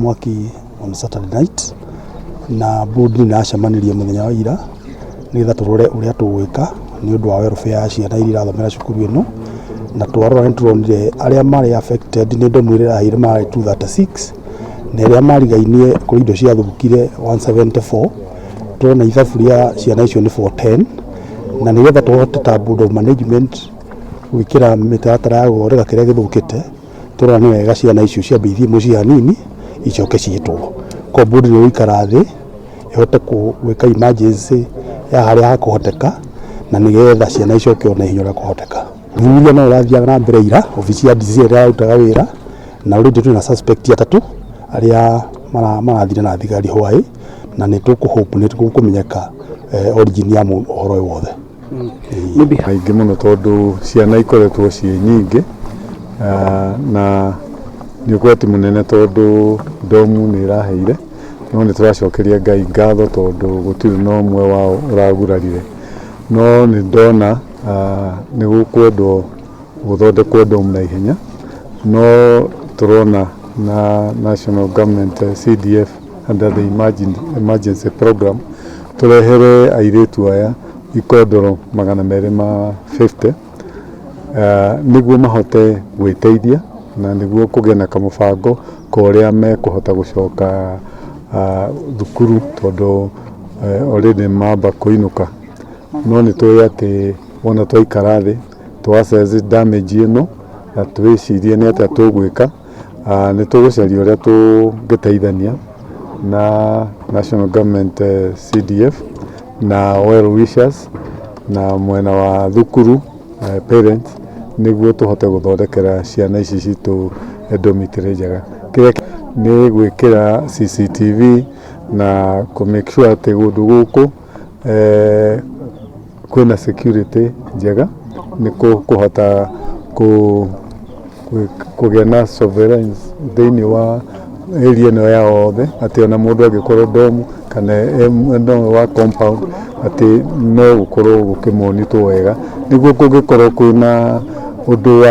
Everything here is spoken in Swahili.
MWAKI on Saturday night na board ni acemanirie muthenya wa ira nitha turore uria tugwika ni undu wa welfare ya ciana iria irathomera cukuru ino na twarora nturonire aria mari affected ni ndomwirira hire mari 236 na aria marigainie kuri indo cia thukire 174 turona ithabu ria ciana icio ni 410 na nigetha tuhote ta board of management gwikira mitaratara ya gorega kiria githukite turona ni wega ciana icio cia bithi muci hanini icoke ciitwo ko board ni ikara thi ihote gwika emergency ya haria hakuhoteka na nigetha ciana icoke ona hinya kuhoteka thuria no rathia na mbere ira ofisi ya DC ira utaga wira na already tuna suspect atatu aria marathire na thigari hwai na ni tukuhope ni tukumenyeka origin ya uhoro wothe maybe haingi muno tondu ciana ikoretwo ci nyingi na ni ukwati munene tondu domu ni iraheire no ni turacokeria Ngai ngatho tondu gutiri no mwe wao uragurarire no ni ndona ni gukwendwo guthondekwo domu na ihenya no turona na national government CDF under the emergency program turehere Airitu aya ikodoro 250 niguo mahote gwiteithia na niguo kugena kamubango koria mekuhota gucoka thukuru tondu already mamba kuinuka no ni tuya ati wona twaikara thi twassess damage ino na twicirie ni ati tugwika ni tugucaria uria tungiteithania na national government CDF na well wishers na mwena wa thukuru parents niguo tuhote guthondekera ciana ici citu dormitory njega kiria ni gwikira CCTV na ku make sure ati gundu guku kwina security njega ni kuhota kugena surveillance thini wa area no ya othe ati ona mundu agikorwo domu kana endo wa compound ati no gukorwo gukimonitwo wega niguo kungikorwo kwina undu wa